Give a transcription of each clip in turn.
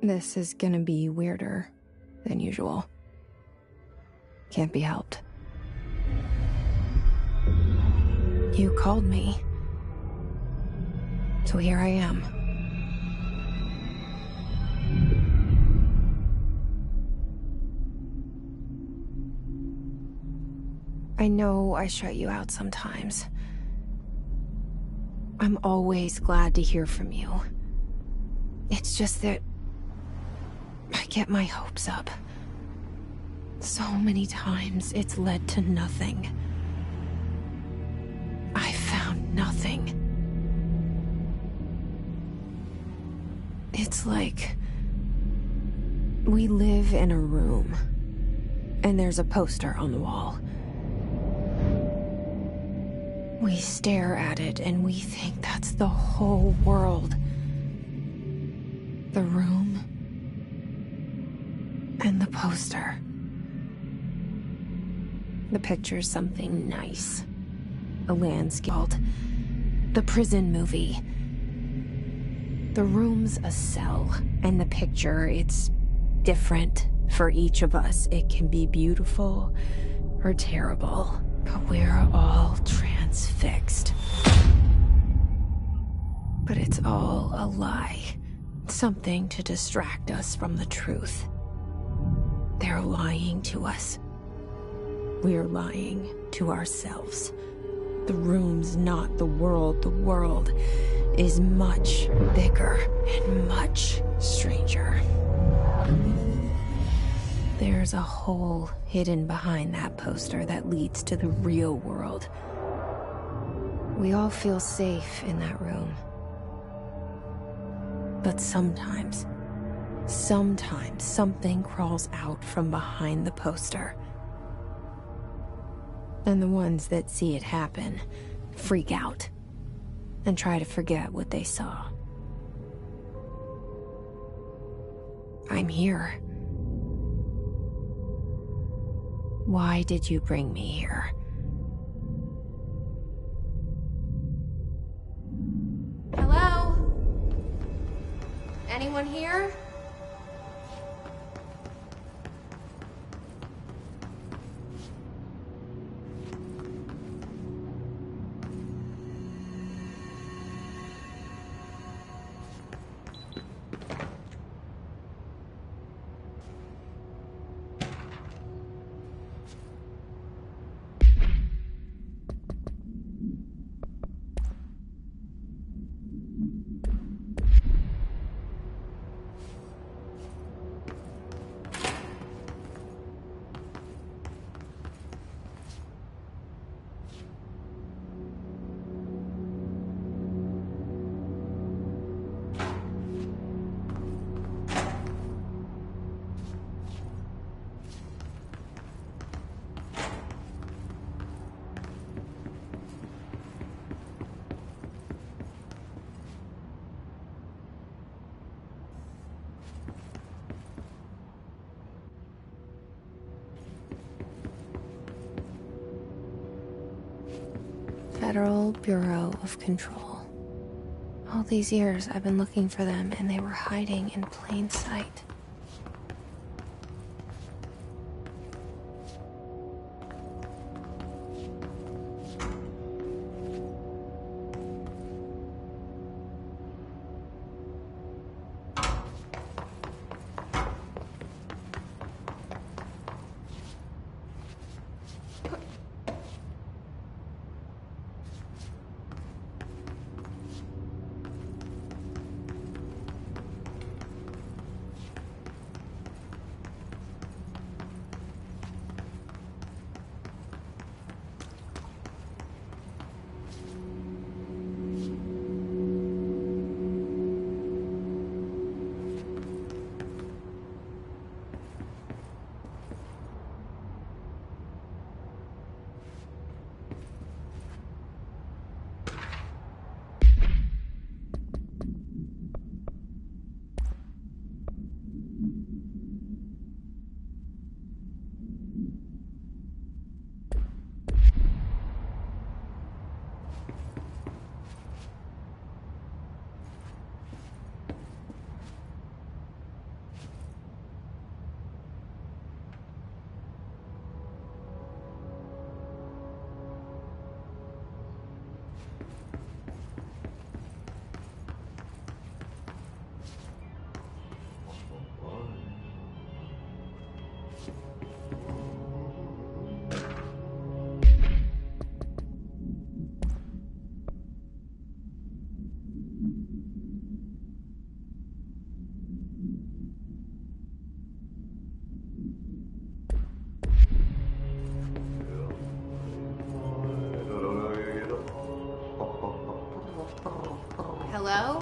This is gonna be weirder than usual. Can't be helped. You called me. So here I am. I know I shut you out sometimes. I'm always glad to hear from you. It's just that I get my hopes up. So many times it's led to nothing. I found nothing. It's like we live in a room, and there's a poster on the wall. We stare at it and we think that's the whole world. The room and the poster. The picture's something nice. A landscape called The Prison Movie. The room's a cell, and the picture, it's different for each of us. It can be beautiful or terrible, but we're all transfixed. But it's all a lie. Something to distract us from the truth. They're lying to us. We're lying to ourselves. The room's not the world. The world is much bigger and much stranger. There's a hole hidden behind that poster that leads to the real world. We all feel safe in that room. But sometimes something crawls out from behind the poster. And the ones that see it happen freak out and try to forget what they saw. I'm here. Why did you bring me here? Hello? Anyone here? Federal Bureau of Control. All these years I've been looking for them, and they were hiding in plain sight. Hello?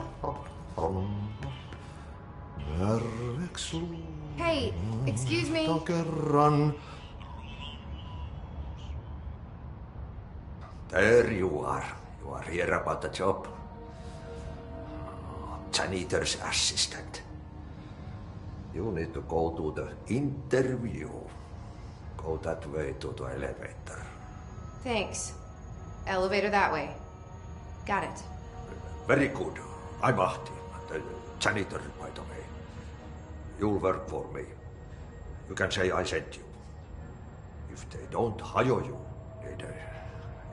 Hey, excuse me. Kerran. There you are. You are here about the job. Janitor's assistant. You need to go to the interview. Go that way to the elevator. Thanks. Elevator that way. Got it. Very good. I'm Ahti, the janitor, by the way. You'll work for me. You can say I sent you. If they don't hire you, niin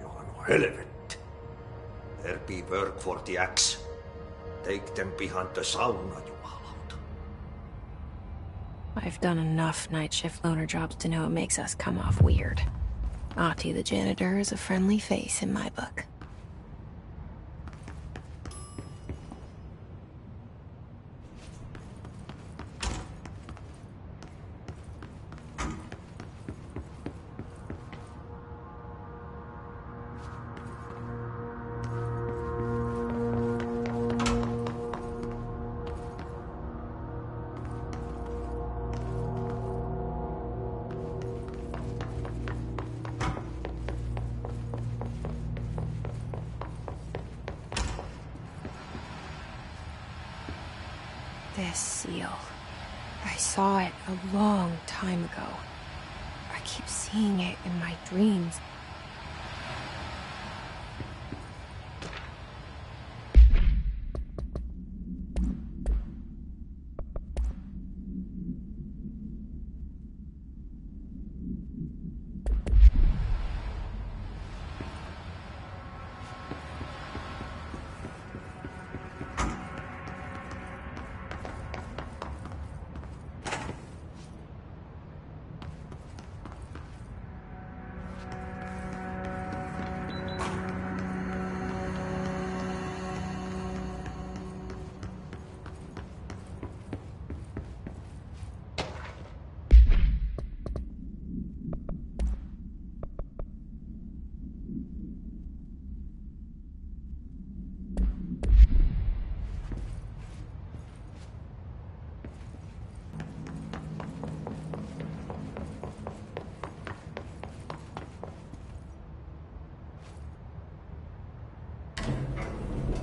Johan helvet. There be work for the axe. Take them behind the sauna, jumalauta. I've done enough night shift loner jobs to know it makes us come off weird. Ahti the janitor is a friendly face in my book. This seal. I saw it a long time ago. I keep seeing it in my dreams.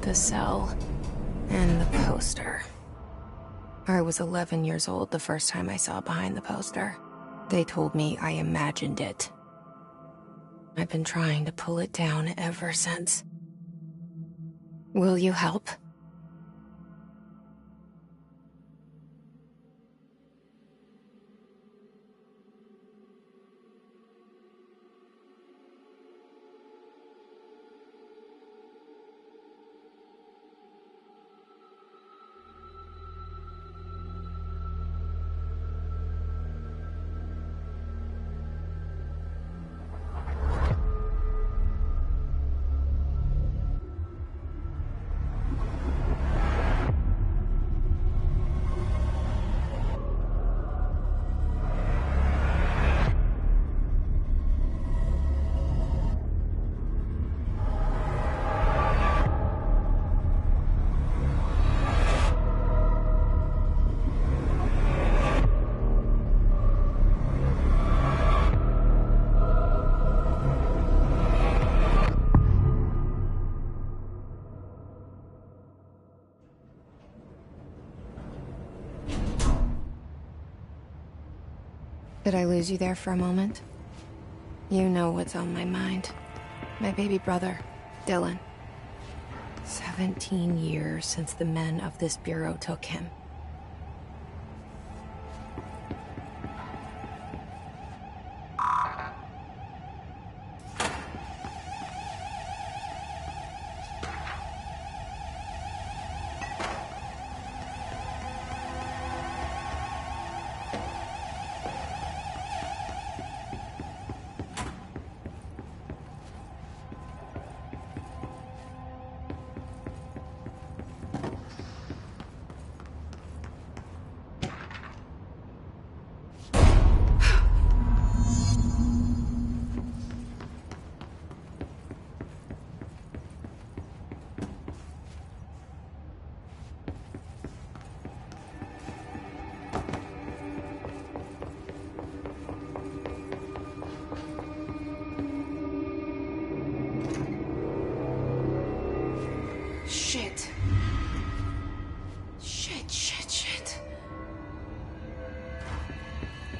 The cell and the poster. I was 11 years old the first time I saw behind the poster. They told me I imagined it. I've been trying to pull it down ever since. Will you help? Did I lose you there for a moment? You know what's on my mind. My baby brother, Dylan. 17 years since the men of this bureau took him.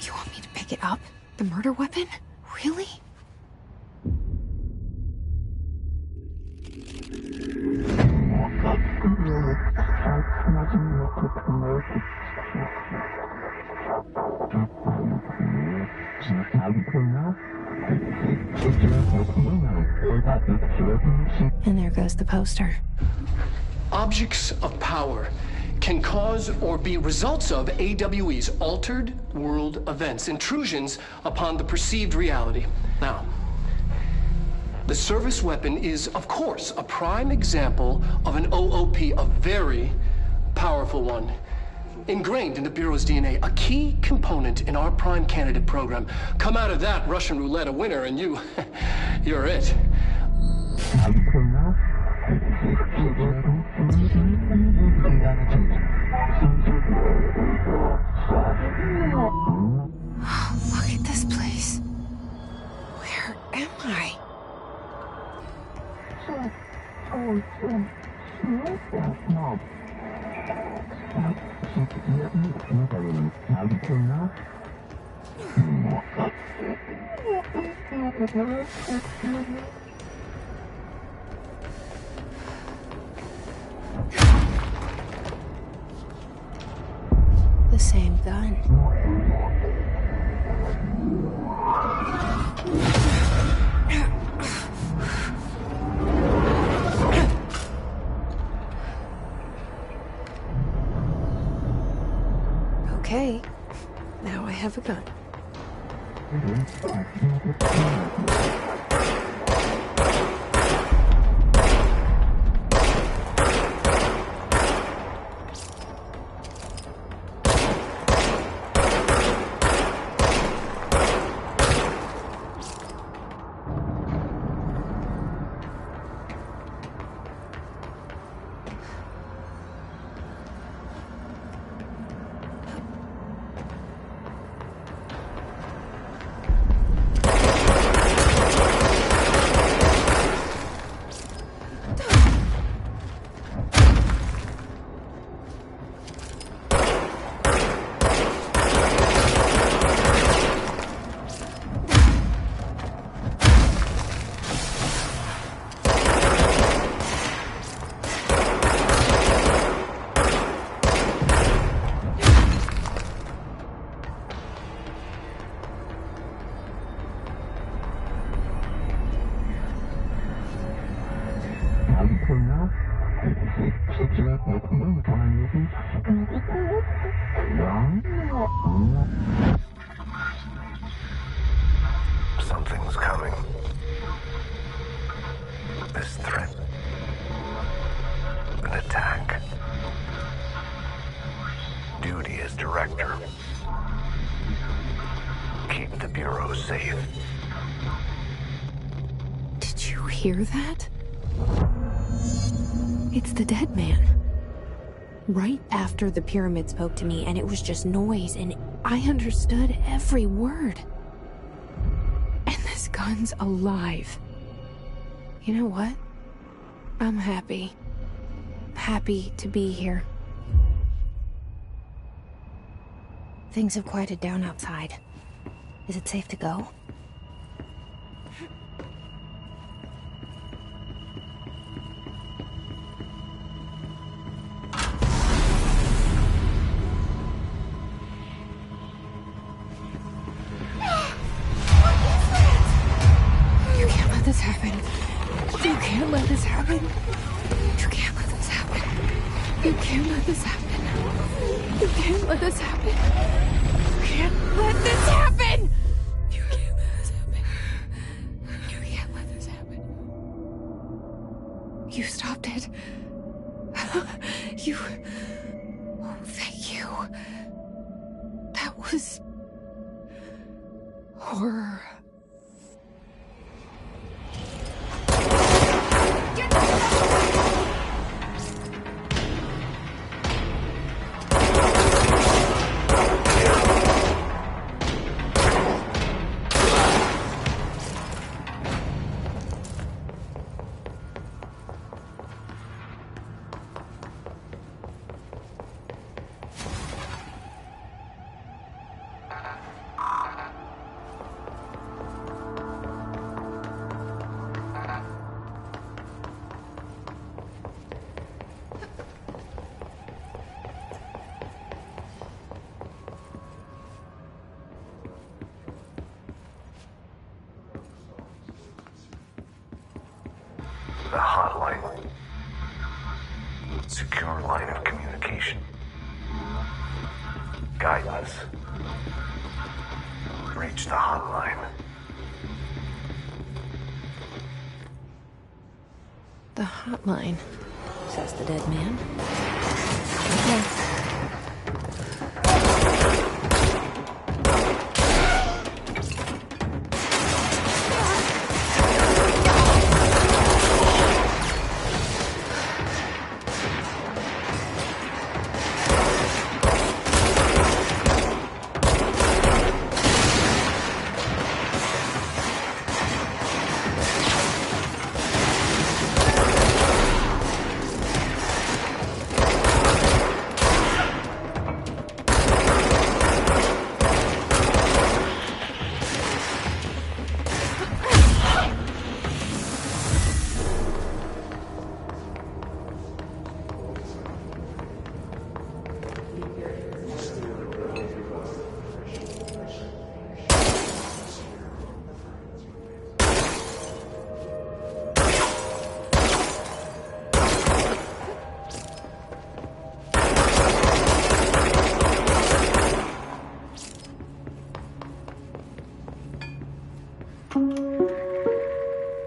You want me to pick it up? The murder weapon? Really? And there goes the poster. Objects of power can cause or be results of AWE's altered world events, intrusions upon the perceived reality. Now, the service weapon is, of course, a prime example of an OOP, a very powerful one. Ingrained in the Bureau's DNA, a key component in our prime candidate program. Come out of that Russian roulette a winner and you're it. Oh, look at this place. Where am I? The same gun. Okay, now I have a gun. Something's coming. This threat. An attack. Duty as director. Keep the Bureau safe. Did you hear that? It's the dead man. Right after the pyramid spoke to me, and it was just noise, and I understood every word. And this gun's alive. You know what? I'm happy. Happy to be here. Things have quieted down outside. Is it safe to go? You can't let this happen. You can't let this happen. You can't let this happen. You can't let this happen. You can't let this happen. You can't let this happen. You can't let this happen. You can't let this happen. You stopped it. You... Oh, thank you. That was... horror. Secure line of communication. Guidance. Reach the hotline. The hotline, says the dead man. Okay.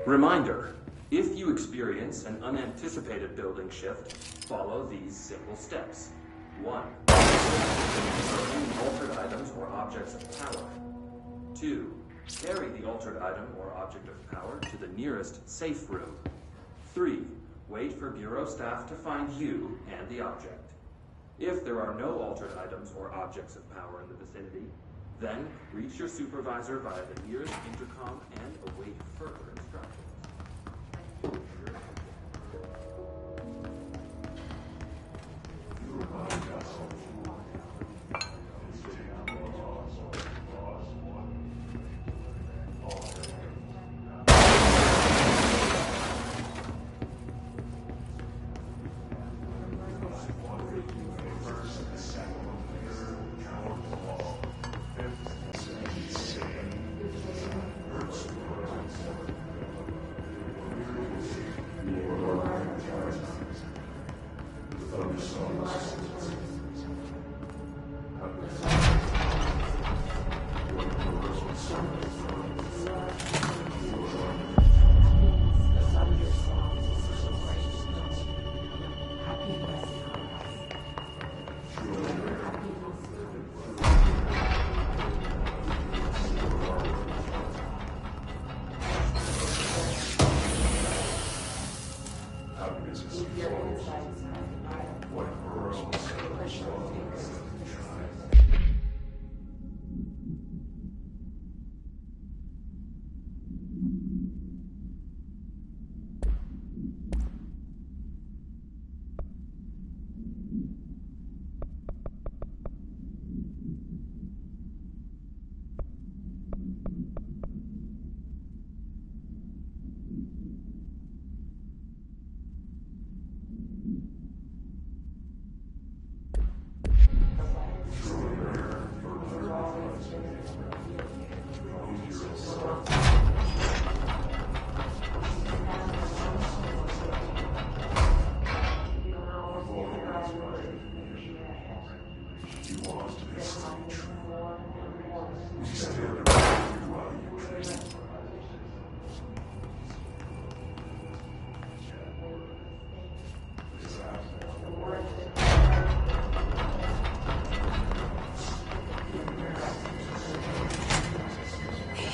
Reminder, if you experience an unanticipated building shift, follow these simple steps. 1. Remove altered items or objects of power. 2. Carry the altered item or object of power to the nearest safe room. 3. Wait for Bureau staff to find you and the object. If there are no altered items or objects of power in the vicinity, then reach your supervisor via the nearest intercom and await further instructions.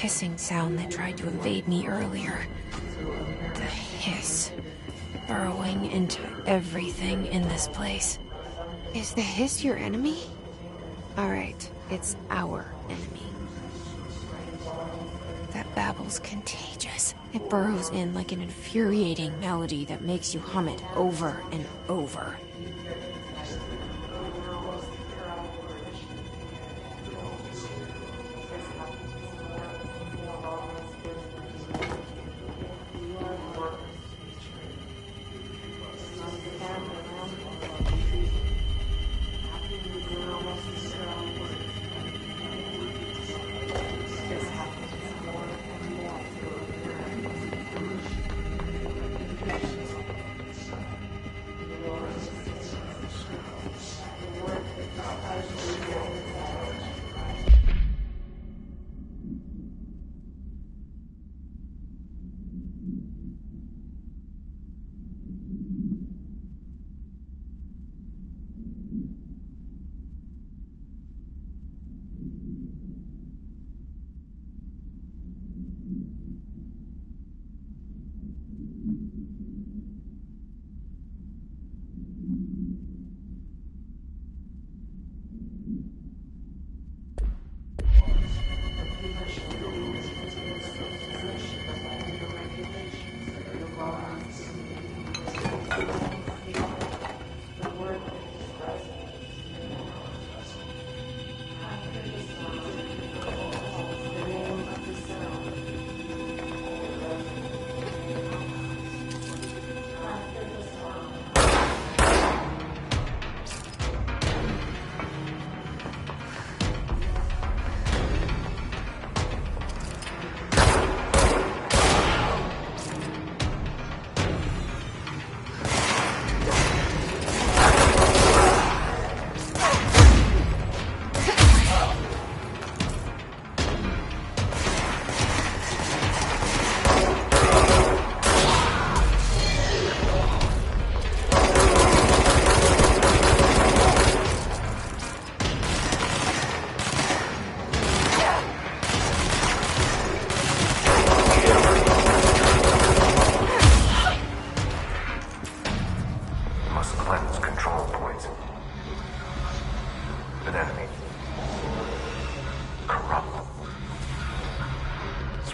Hissing sound that tried to invade me earlier. The hiss. Burrowing into everything in this place. Is the hiss your enemy? Alright, it's our enemy. That babble's contagious. It burrows in like an infuriating melody that makes you hum it over and over.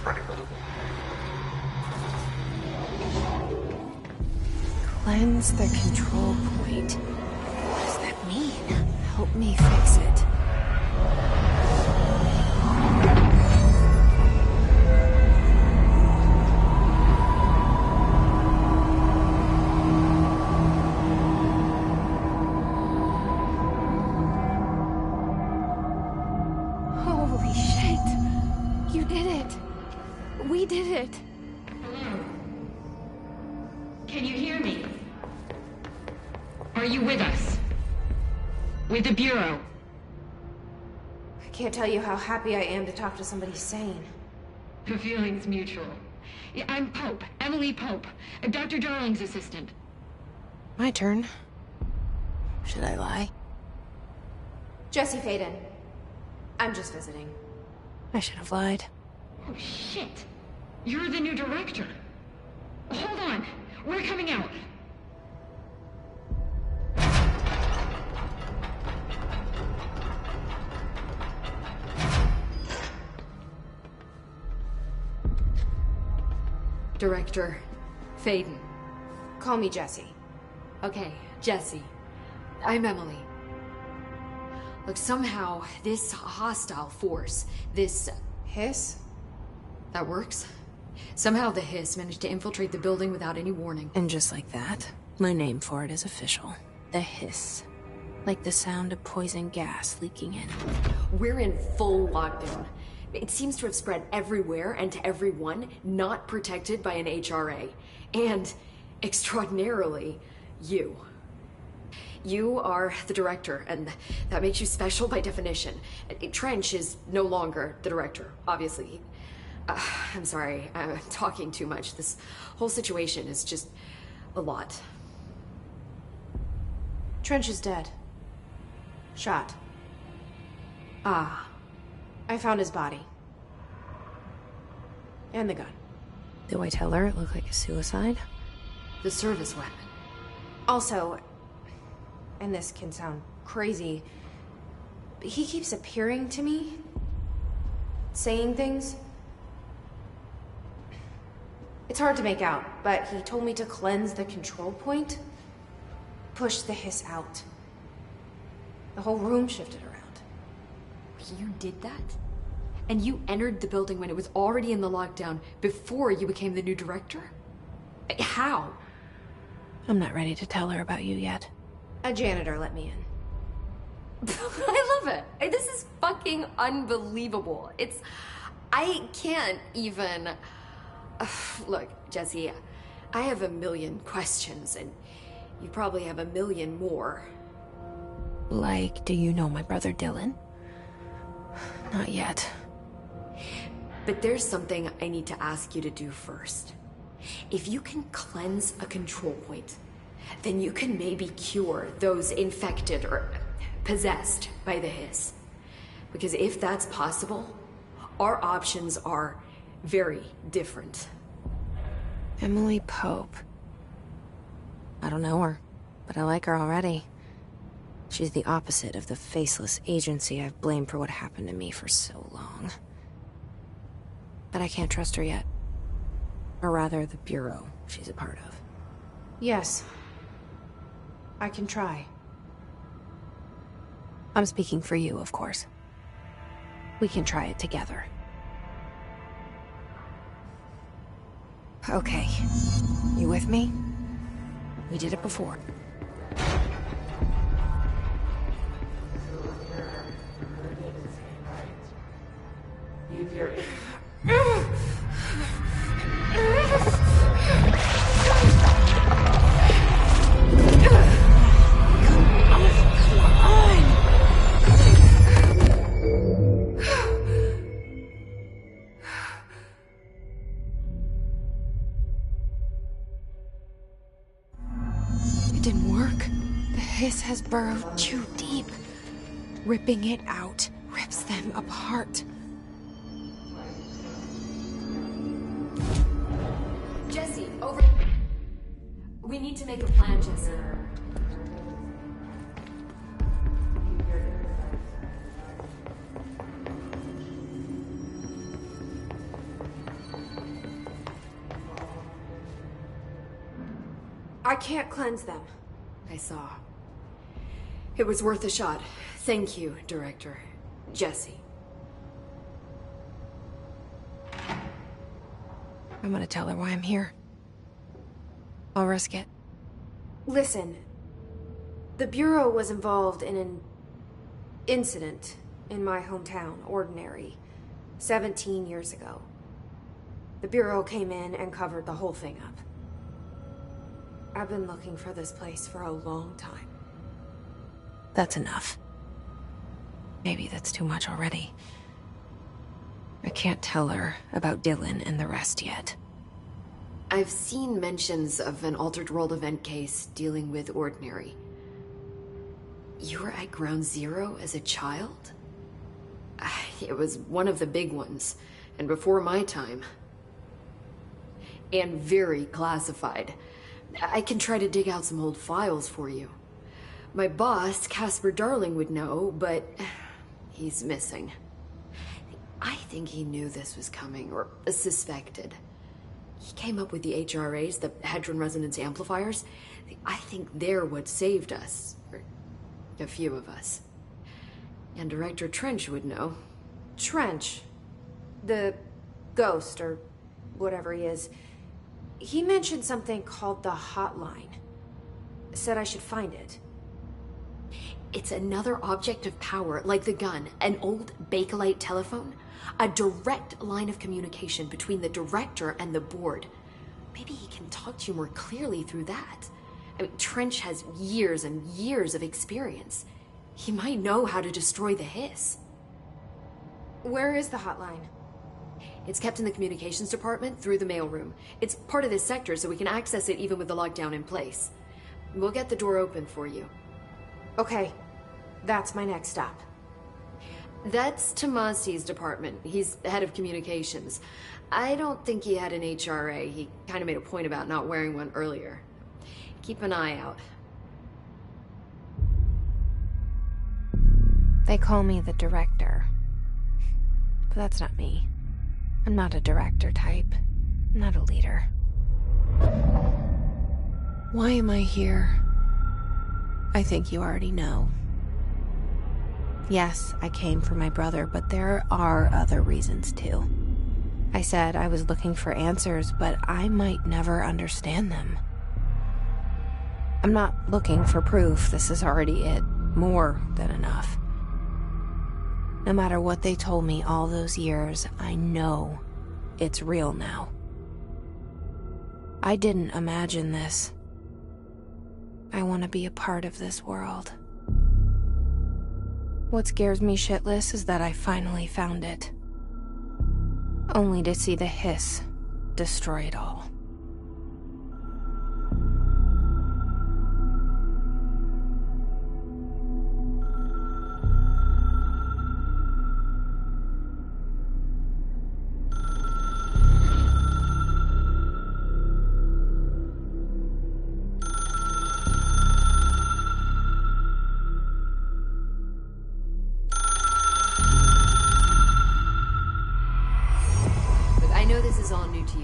Ready? Cleanse the control point. What does that mean? Help me fix it. Holy shit! You did it! We did it! Hello? Can you hear me? Are you with us? With the Bureau? I can't tell you how happy I am to talk to somebody sane. The feeling's mutual. Yeah, I'm Pope, Emily Pope, Dr. Darling's assistant. My turn. Should I lie? Jesse Faden. I'm just visiting. I should have lied. Oh, shit. You're the new director. Hold on. We're coming out. Director Faden. Call me Jesse. Okay, Jesse. I'm Emily. Look, somehow this hostile force, this... Hiss? That works? Somehow the Hiss managed to infiltrate the building without any warning. And just like that, my name for it is official. The Hiss. Like the sound of poison gas leaking in. We're in full lockdown. It seems to have spread everywhere and to everyone not protected by an HRA. And, extraordinarily, you. You are the director, and that makes you special by definition. Trench is no longer the director, obviously. I'm sorry, I'm talking too much. This whole situation is just a lot. Trench is dead. Shot. Ah. I found his body. And the gun. Do I tell her it looked like a suicide? The service weapon. Also, and this can sound crazy, but he keeps appearing to me, saying things. It's hard to make out, but he told me to cleanse the control point, push the Hiss out. The whole room shifted around. You did that? And you entered the building when it was already in the lockdown before you became the new director? How? I'm not ready to tell her about you yet. A janitor let me in. I love it. This is fucking unbelievable. I can't even... Look, Jesse, I have a million questions, and you probably have a million more. Like, do you know my brother Dylan? Not yet. But there's something I need to ask you to do first. If you can cleanse a control point, then you can maybe cure those infected or possessed by the Hiss. Because if that's possible, our options are very different. Emily Pope. I don't know her, but I like her already. She's the opposite of the faceless agency I've blamed for what happened to me for so long. But I can't trust her yet. Or rather, the Bureau she's a part of. Yes. I can try. I'm speaking for you, of course. We can try it together. Okay. You with me? We did it before. It didn't work. The Hiss has burrowed too deep. Ripping it out rips them apart. Jesse, over... We need to make a plan, Jesse. I can't cleanse them. I saw. It was worth a shot. Thank you, Director. Jesse. I'm gonna tell her why I'm here. I'll risk it. Listen, the Bureau was involved in an incident in my hometown, Ordinary, 17 years ago. The Bureau came in and covered the whole thing up. I've been looking for this place for a long time. That's enough. Maybe that's too much already. I can't tell her about Dylan and the rest yet. I've seen mentions of an Altered World event case dealing with Ordinary. You were at Ground Zero as a child? It was one of the big ones, and before my time. And very classified. I can try to dig out some old files for you. My boss, Casper Darling, would know, but he's missing. I think he knew this was coming, or suspected. He came up with the HRAs, the Hadron Resonance Amplifiers. I think they're what saved us. Or a few of us. And Director Trench would know. Trench, the ghost, or whatever he is, he mentioned something called the Hotline. Said I should find it. It's another object of power, like the gun, an old Bakelite telephone. A direct line of communication between the Director and the board. Maybe he can talk to you more clearly through that. I mean, Trench has years and years of experience. He might know how to destroy the Hiss. Where is the Hotline? It's kept in the communications department through the mailroom. It's part of this sector, so we can access it even with the lockdown in place. We'll get the door open for you. Okay, that's my next stop. That's Tomasi's department. He's head of communications. I don't think he had an HRA. He kind of made a point about not wearing one earlier. Keep an eye out. They call me the Director. But that's not me. I'm not a director type. I'm not a leader. Why am I here? I think you already know. Yes, I came for my brother, but there are other reasons too. I said I was looking for answers, but I might never understand them. I'm not looking for proof. This is already it. More than enough. No matter what they told me all those years, I know it's real now. I didn't imagine this. I want to be a part of this world. What scares me shitless is that I finally found it. Only to see the Hiss destroy it all.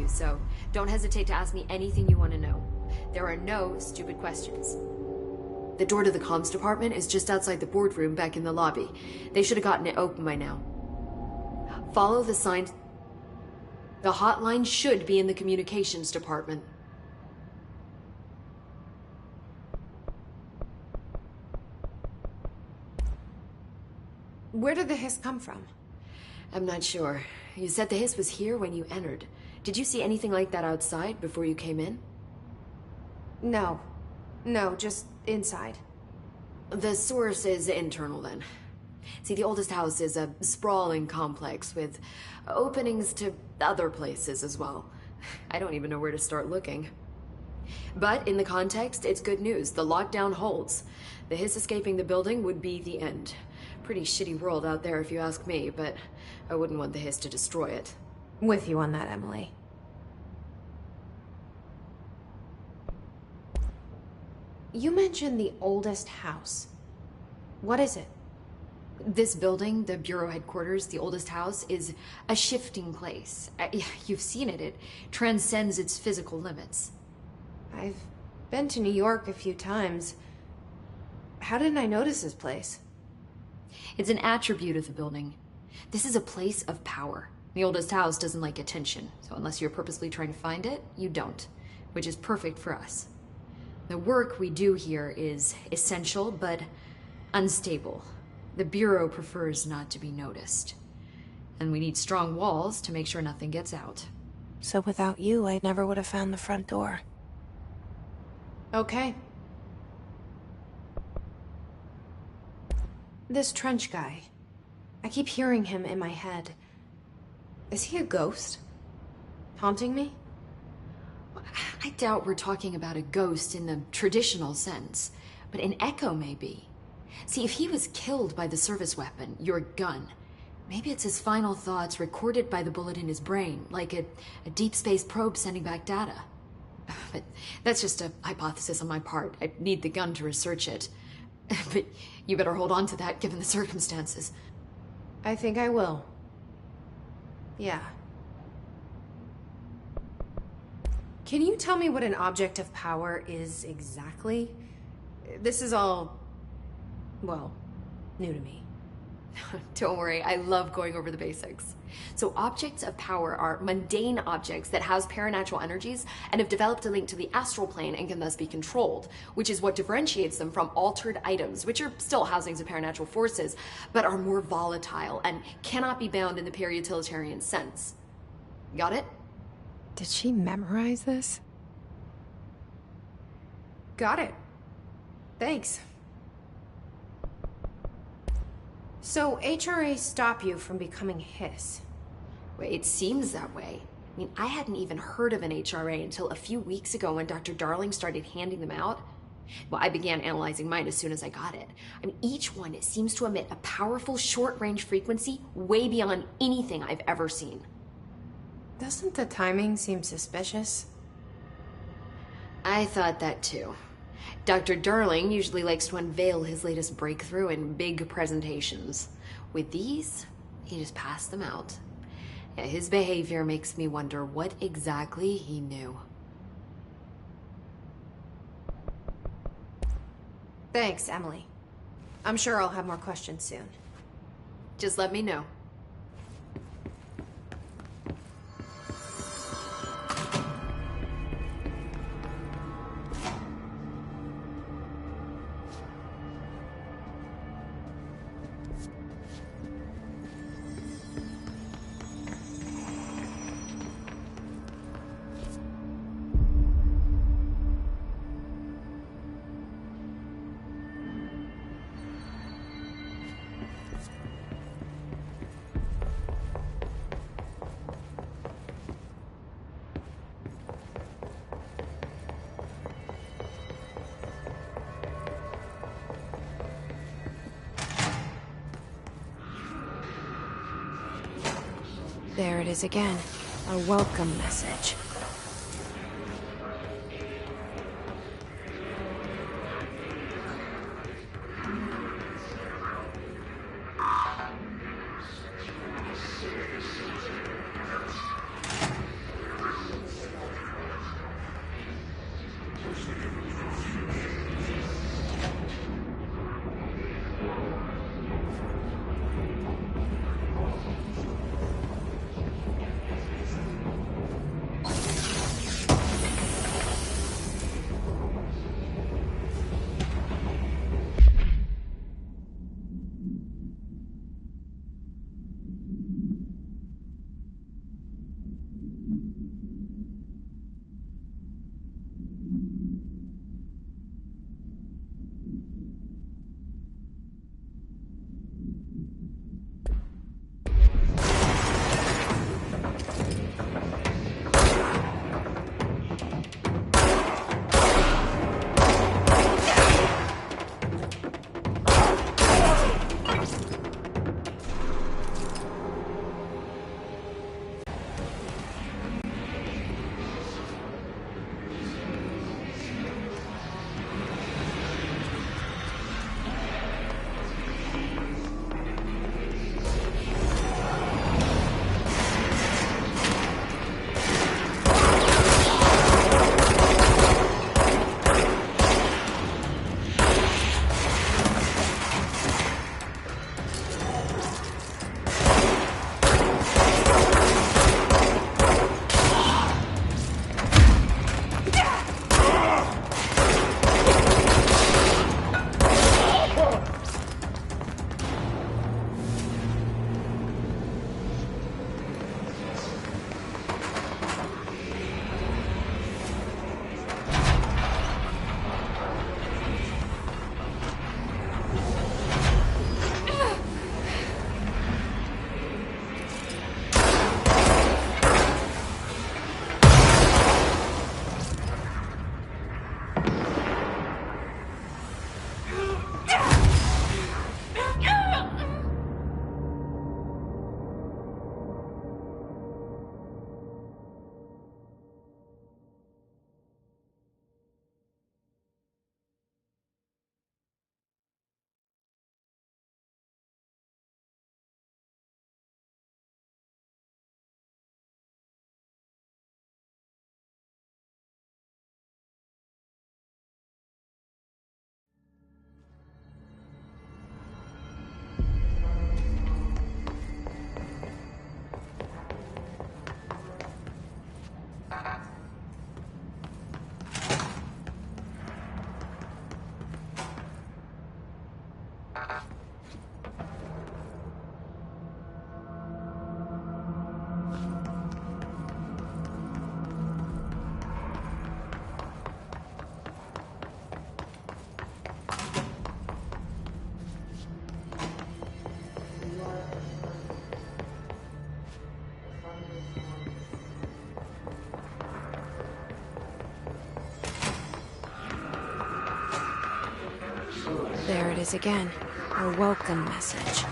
So don't hesitate to ask me anything you want to know. There are no stupid questions. The door to the comms department is just outside the boardroom back in the lobby. They should have gotten it open by now. Follow the signs. The hotline should be in the communications department. Where did the Hiss come from? I'm not sure. You said the Hiss was here when you entered. Did you see anything like that outside before you came in? No. No, just inside. The source is internal then. See, the oldest house is a sprawling complex with openings to other places as well. I don't even know where to start looking. But in the context, it's good news. The lockdown holds. The Hiss escaping the building would be the end. Pretty shitty world out there if you ask me, but I wouldn't want the Hiss to destroy it. With you on that, Emily. You mentioned the oldest house. What is it? This building, the Bureau headquarters, the oldest house, is a shifting place. You've seen it. It transcends its physical limits. I've Been to New York a few times. How didn't I notice this place? It's an attribute of the building. This is a place of power. The oldest house doesn't like attention, so unless you're purposely trying to find it, you don't, which is perfect for us. The work we do here is essential, but unstable. The Bureau prefers not to be noticed. And we need strong walls to make sure nothing gets out. So without you, I never would have found the front door. Okay. This Trench guy. I keep hearing him in my head. Is he a ghost? Haunting me? I doubt we're talking about a ghost in the traditional sense, but an echo maybe. See, if he was killed by the service weapon, your gun, maybe it's his final thoughts recorded by the bullet in his brain, like a deep space probe sending back data. But that's just a hypothesis on my part. I need the gun to research it. But you better hold on to that given the circumstances. I think I will. Yeah. Can you tell me what an object of power is exactly? This is all, well, new to me. Don't worry, I love going over the basics. So objects of power are mundane objects that house paranatural energies and have developed a link to the astral plane and can thus be controlled, which is what differentiates them from altered items, which are still housings of paranatural forces, but are more volatile and cannot be bound in the peri-utilitarian sense. Got it? Did she memorize this? Got it. Thanks. So HRA stop you from becoming Hiss? Well, it seems that way. I mean, I hadn't even heard of an HRA until a few weeks ago when Dr. Darling started handing them out. Well, I began analyzing mine as soon as I got it. I mean, each one seems to emit a powerful short-range frequency way beyond anything I've ever seen. Doesn't the timing seem suspicious? I thought that too. Dr. Darling usually likes to unveil his latest breakthrough in big presentations. With these, he just passed them out. Yeah, his behavior makes me wonder what exactly he knew. Thanks, Emily. I'm sure I'll have more questions soon. Just let me know. There it is again. A welcome message. is again. A welcome message.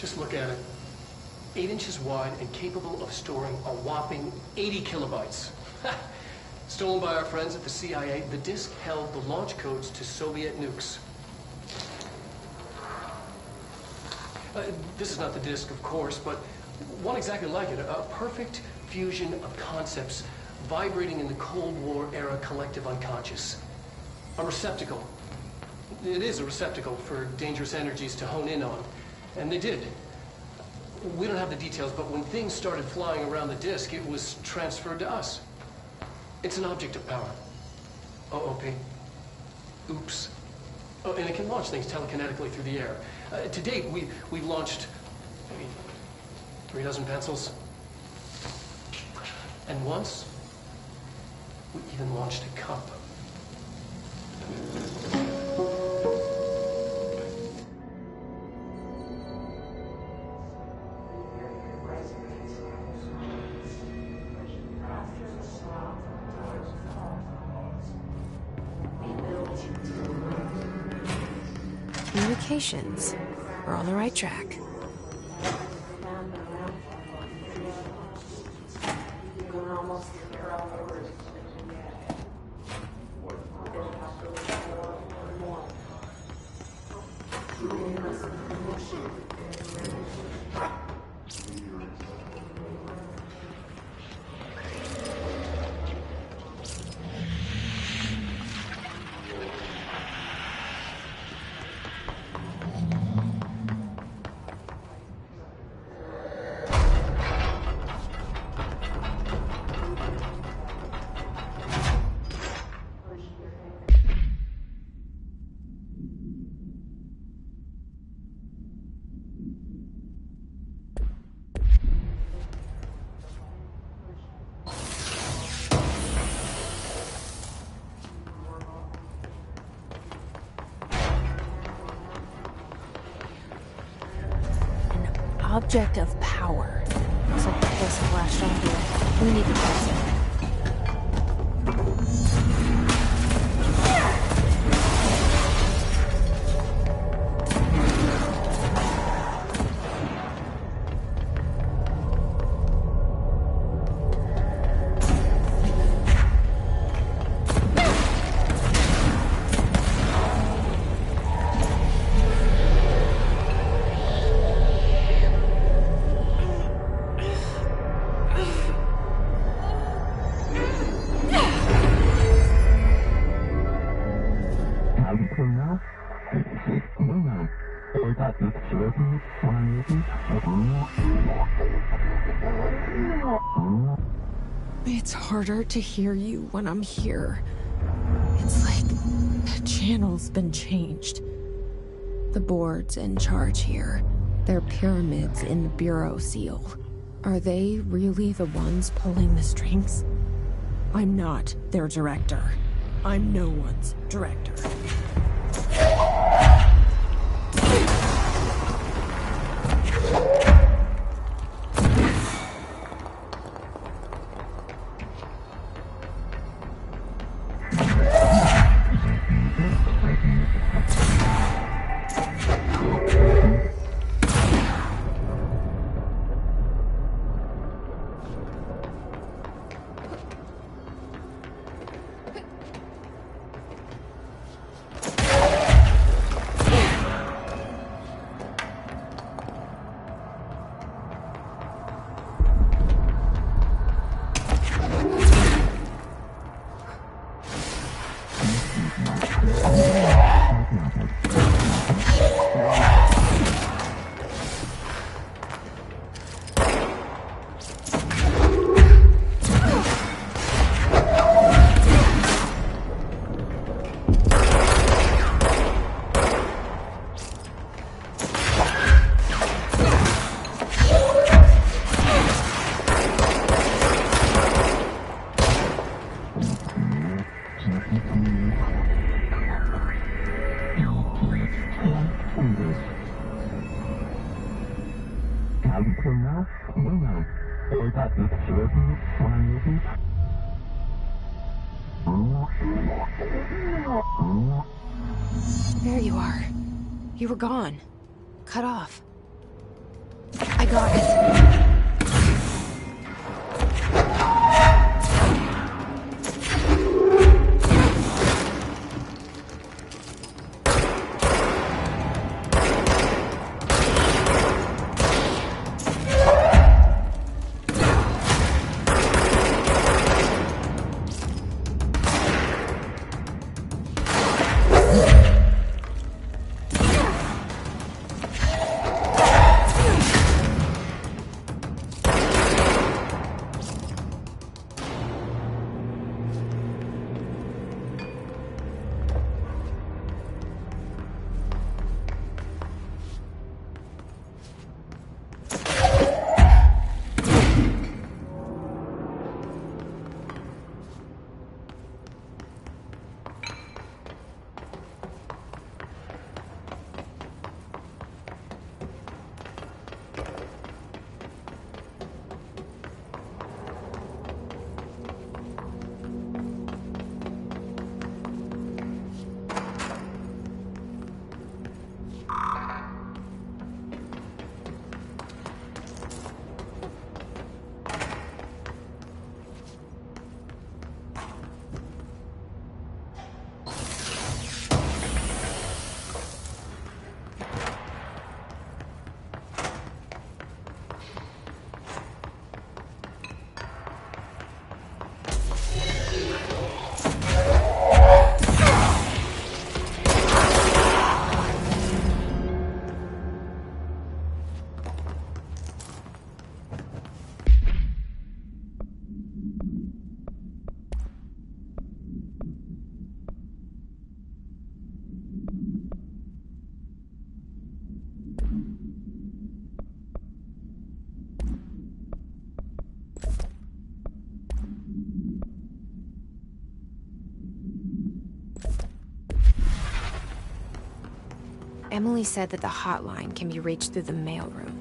Just look at it. 8 inches wide and capable of storing a whopping 80 kilobytes. Stolen by our friends at the CIA, the disk held the launch codes to Soviet nukes. This is not the disk, of course, but one exactly like it. A perfect fusion of concepts vibrating in the Cold War era collective unconscious. A receptacle. It is a receptacle for dangerous energies to hone in on. And they did. We don't have the details, but when things started flying around the disk, it was transferred to us. It's an object of power. OOP. Oops. Oh, and it can launch things telekinetically through the air. To date, we've launched maybe 3 dozen pencils. And once, we even launched a cup. Communications. We're on the right track. object of power. Looks like the place have latched onto it. We need to fix it. It's harder to hear you when I'm here. It's like the channel's been changed. The board's in charge here. They're pyramids in the Bureau seal. Are they really the ones pulling the strings? I'm not their director. I'm no one's director. There you are. You were gone. Cut off. I got it. Emily said that the hotline can be reached through the mailroom.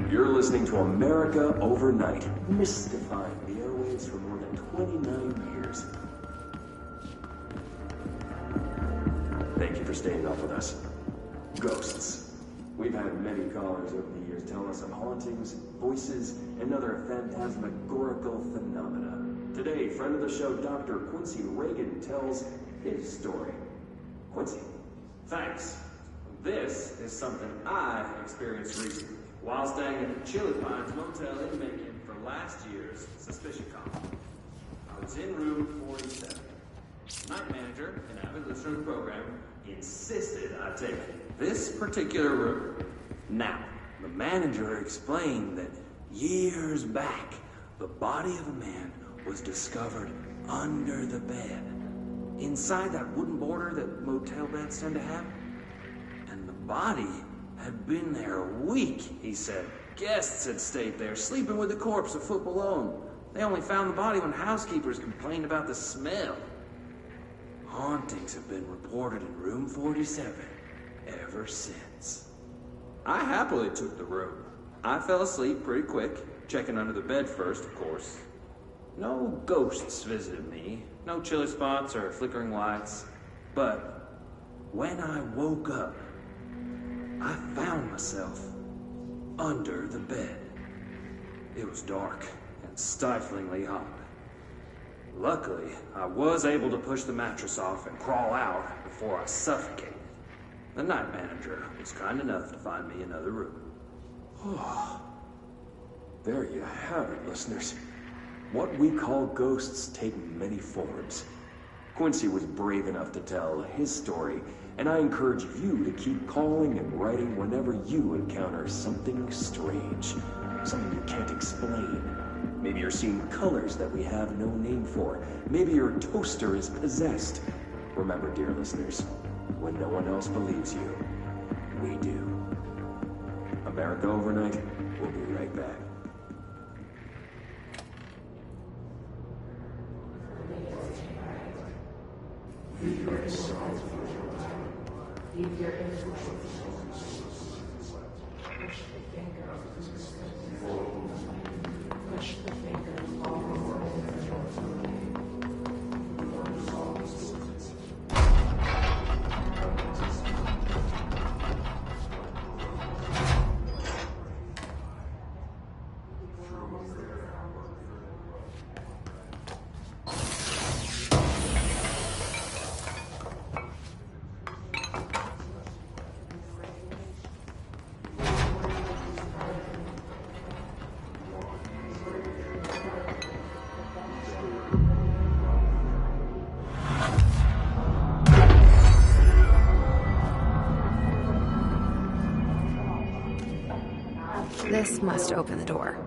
You're listening to America Overnight, mystifying the airwaves for more than 29 years. Thank you for staying up with us. Ghosts. We've had many callers over the years tell us of hauntings, voices, and other phantasmagorical phenomena. Today, friend of the show, Dr. Quincy Reagan, tells his story. Quincy. Thanks. This is something I experienced recently while staying at the Chili Pines Motel in Macon for last year's Suspicion Con. I was in room 47. Night manager, an avid listener of the program, insisted I take this particular room. Now, the manager explained that years back, the body of a man was discovered under the bed, inside that wooden border that motel beds tend to have. And the body had been there a week, he said. Guests had stayed there, sleeping with the corpse a foot below. They only found the body when housekeepers complained about the smell. Hauntings have been reported in room 47 ever since. I happily took the room. I fell asleep pretty quick, checking under the bed first, of course. No ghosts visited me, no chilly spots or flickering lights. But when I woke up, I found myself under the bed. It was dark and stiflingly hot. Luckily, I was able to push the mattress off and crawl out before I suffocated. The night manager was kind enough to find me another room. Oh, there you have it, listeners. What we call ghosts take many forms. Quincy was brave enough to tell his story, and I encourage you to keep calling and writing whenever you encounter something strange, something you can't explain. Maybe you're seeing colors that we have no name for. Maybe your toaster is possessed. Remember, dear listeners, when no one else believes you, we do. America Overnight, we'll be right back. This must open the door.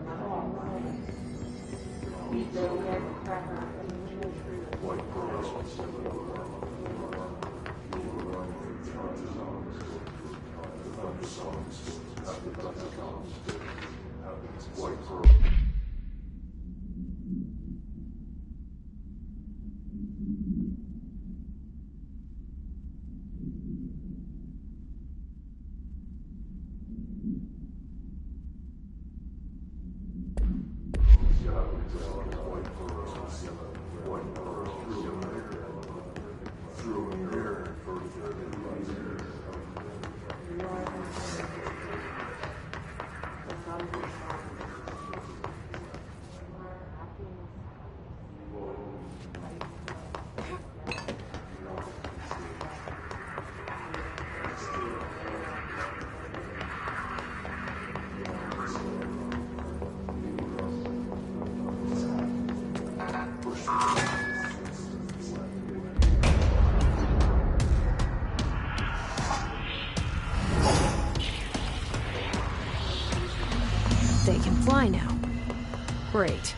Great.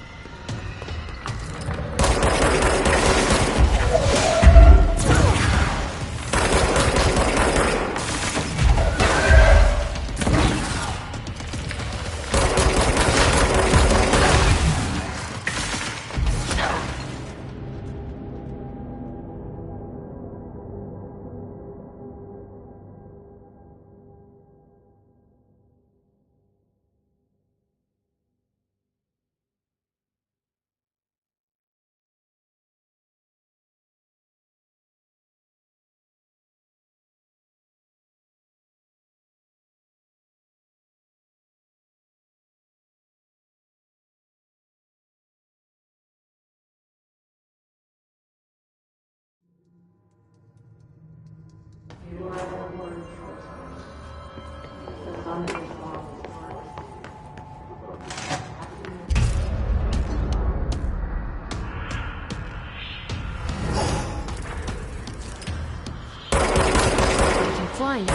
Flying.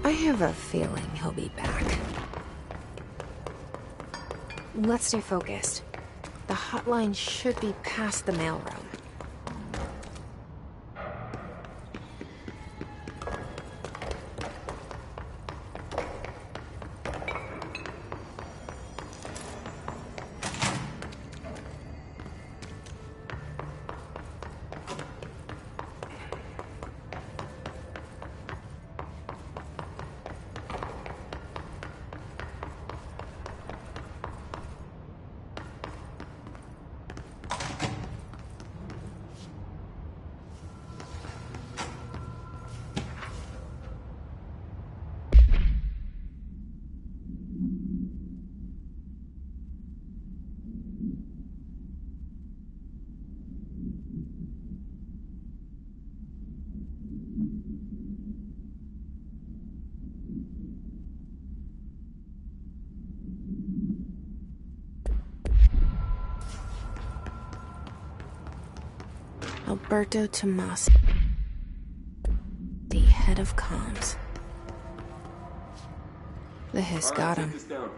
I have a feeling he'll be back. Let's stay focused. The hotline should be past the mailroom. Alberto Tomas, the head of comms. The Hiss got him. Take this down.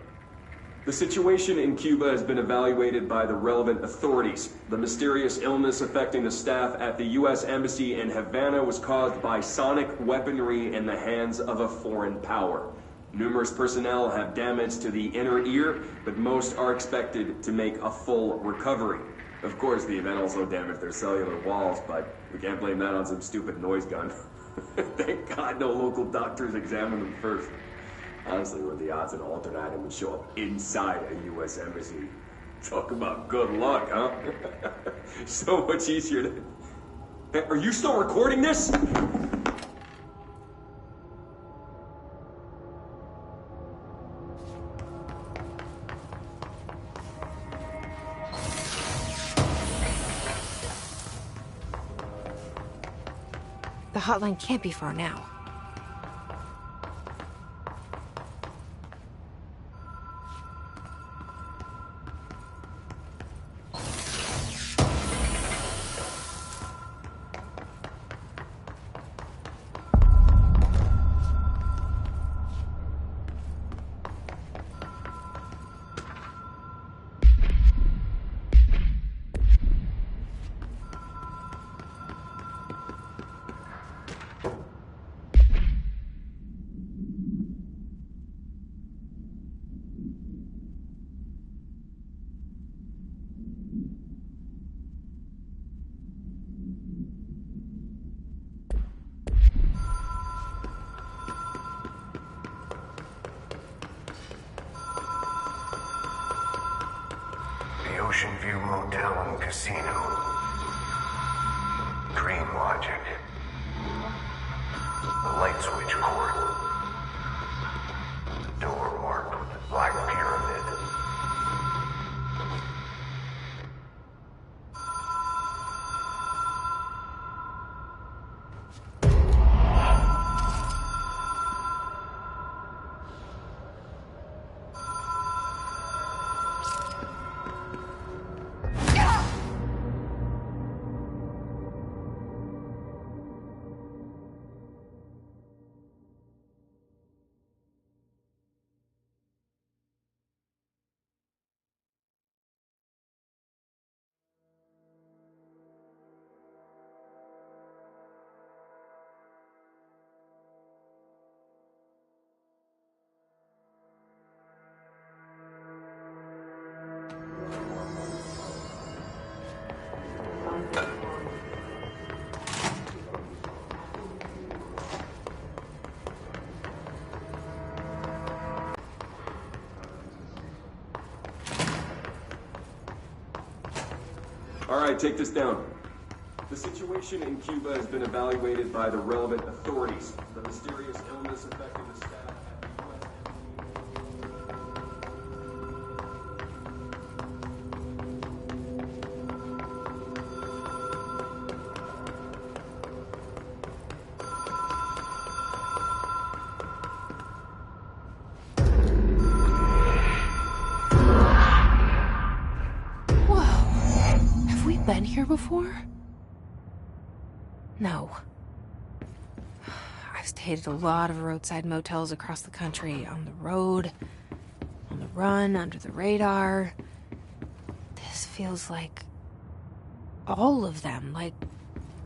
The situation in Cuba has been evaluated by the relevant authorities. The mysterious illness affecting the staff at the U.S. Embassy in Havana was caused by sonic weaponry in the hands of a foreign power. Numerous personnel have damage to the inner ear, but most are expected to make a full recovery. Of course, the event also damaged their cellular walls, but we can't blame that on some stupid noise gun. Thank God no local doctors examined them first. Honestly, what are the odds an altered item would show up inside a U.S. embassy? Talk about good luck, huh? So much easier to... Hey, are you still recording this? The hotline can't be far now. Ocean View Motel and Casino. Dream Logic. The light switch cord. The door marked with the Black Pyramid. All right, take this down. The situation in Cuba has been evaluated by the relevant authorities. The mysterious illness affecting the staff at the U.S. Been here before? No. I've stayed at a lot of roadside motels across the country, on the road, on the run, under the radar. This feels like all of them, like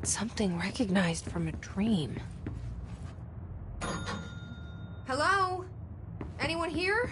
something recognized from a dream. Hello? Anyone here?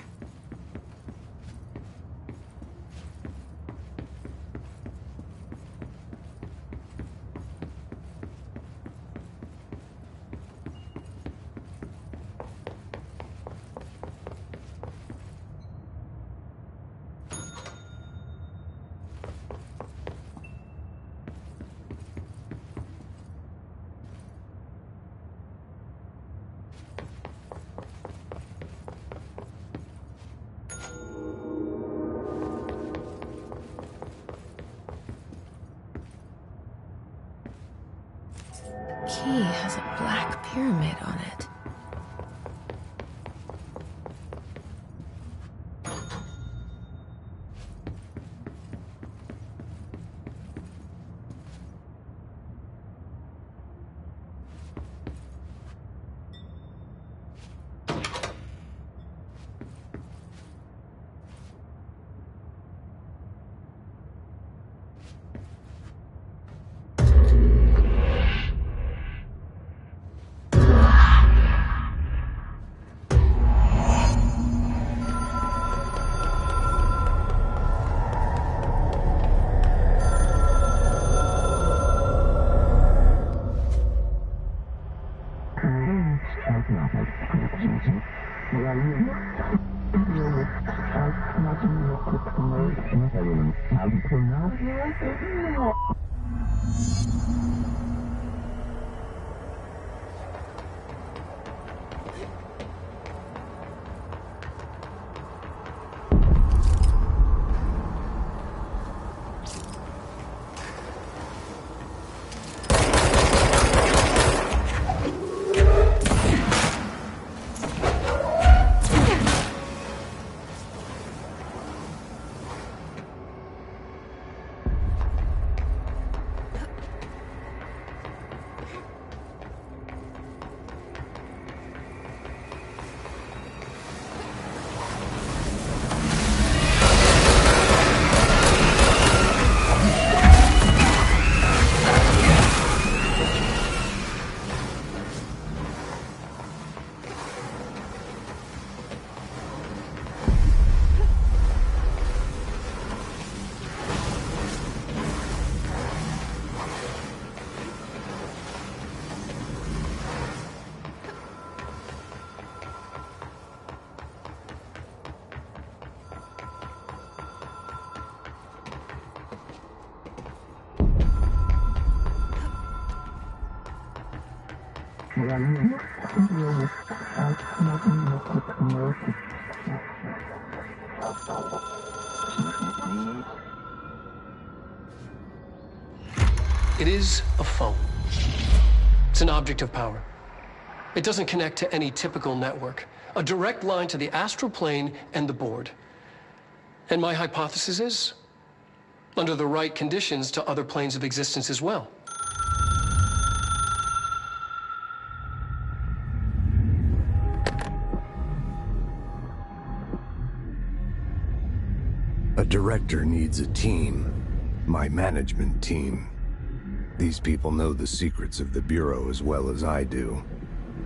It is a phone. It's an object of power. It doesn't connect to any typical network. A direct line to the astral plane and the board. And my hypothesis is, under the right conditions, to other planes of existence as well. A director needs a team. My management team. These people know the secrets of the Bureau as well as I do.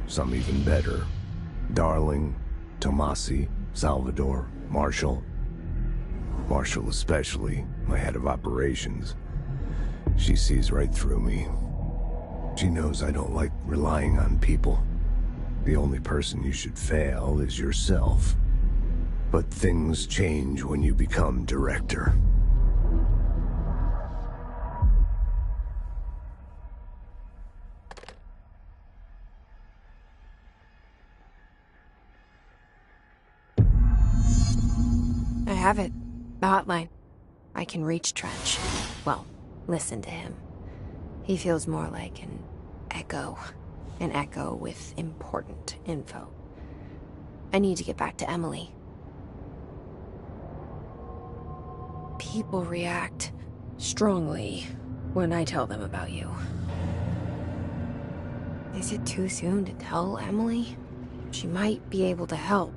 Some even better. Darling, Tomasi, Salvador, Marshall. Marshall especially, my head of operations. She sees right through me. She knows I don't like relying on people. The only person you should fail is yourself. But things change when you become director. I have it. The hotline. I can reach Trench. Well, listen to him. He feels more like an echo. An echo with important info. I need to get back to Emily. People react strongly when I tell them about you. Is it too soon to tell Emily? She might be able to help.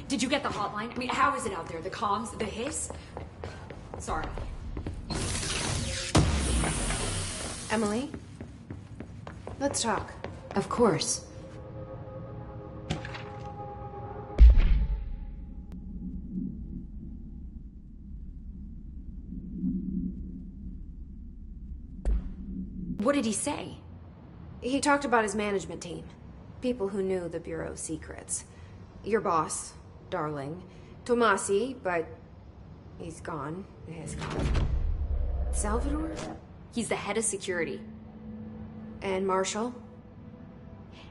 Did you get the hotline? I mean, how is it out there? The comms? The hiss? Sorry. Emily? Let's talk. Of course. What did he say? He talked about his management team. People who knew the Bureau's secrets. Your boss, Darling. Tomasi, but he's gone. He's gone. Salvador? He's the head of security. And Marshall?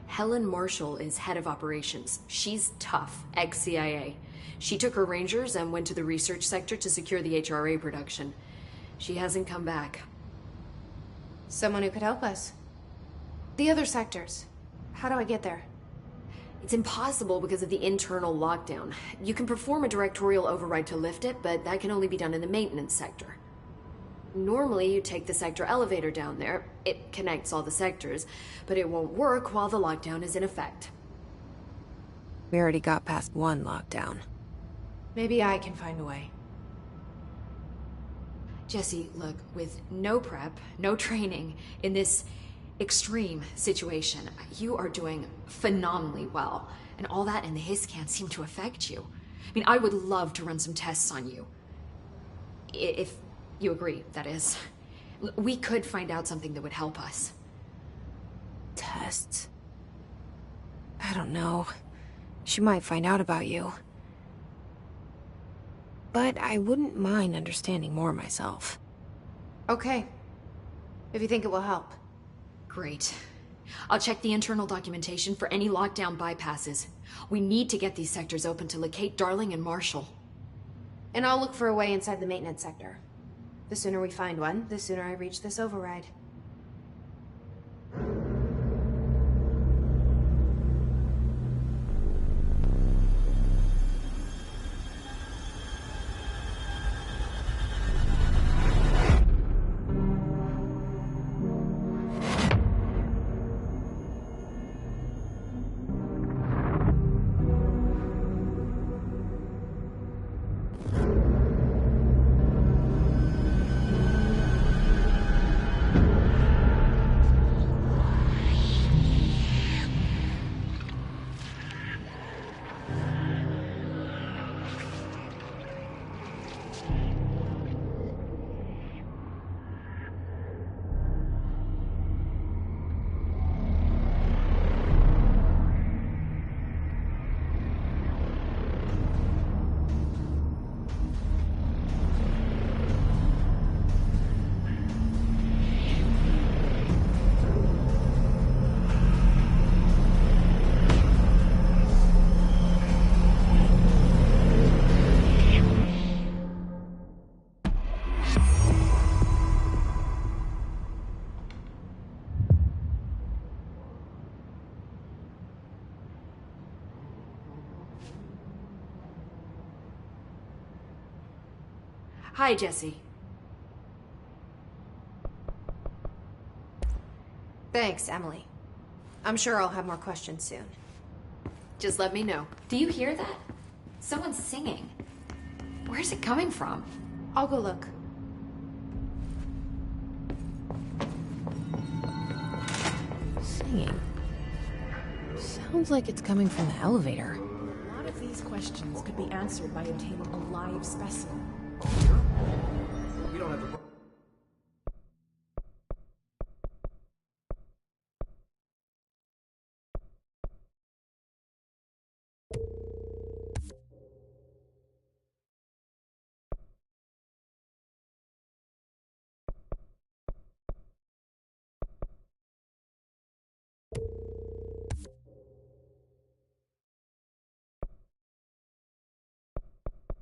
Helen Marshall is head of operations. She's tough, ex-CIA. She took her Rangers and went to the research sector to secure the HRA production. She hasn't come back. Someone who could help us. The other sectors. How do I get there? It's impossible because of the internal lockdown. You can perform a directorial override to lift it, but that can only be done in the maintenance sector. Normally, you take the sector elevator down there. It connects all the sectors, but it won't work while the lockdown is in effect. We already got past one lockdown. Maybe I can find a way. Jesse, look, with no prep, no training, in this extreme situation, you are doing phenomenally well. And all that and the hiss can't seem to affect you. I mean, I would love to run some tests on you. If you agree, that is. We could find out something that would help us. Tests? I don't know. She might find out about you. But I wouldn't mind understanding more myself. Okay. If you think it will help. Great. I'll check the internal documentation for any lockdown bypasses. We need to get these sectors open to locate Darling and Marshall. And I'll look for a way inside the maintenance sector. The sooner we find one, the sooner I reach this override. Hi, Jesse. Thanks, Emily. I'm sure I'll have more questions soon. Just let me know. Do you hear that? Someone's singing. Where's it coming from? I'll go look. Singing. Sounds like it's coming from the elevator. A lot of these questions could be answered by obtaining a live specimen. We don't have to...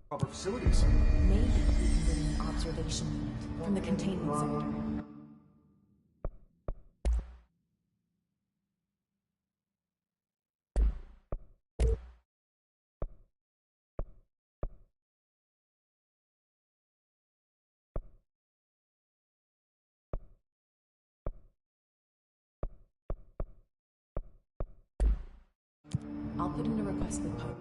proper facilities. Maybe we can bring an observation unit from the containment sector. I'll put in a request with Poe.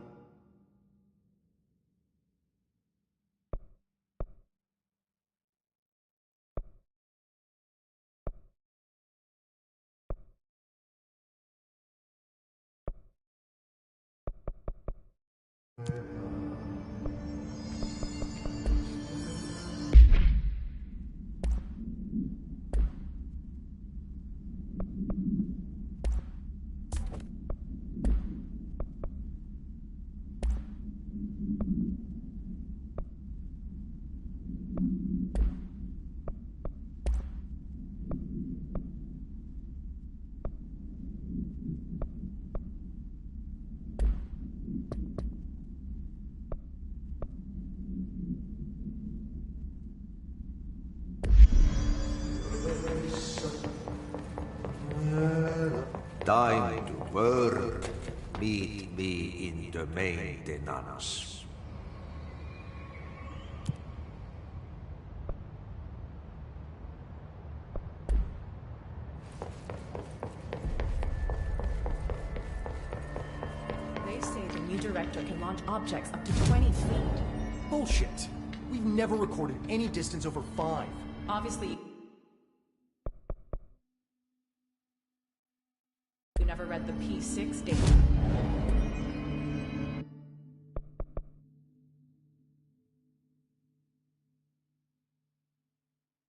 Time to work. Meet me in the maintenance. They say the new director can launch objects up to 20 feet. Bullshit. We've never recorded any distance over 5. Obviously, you never read the P6 data.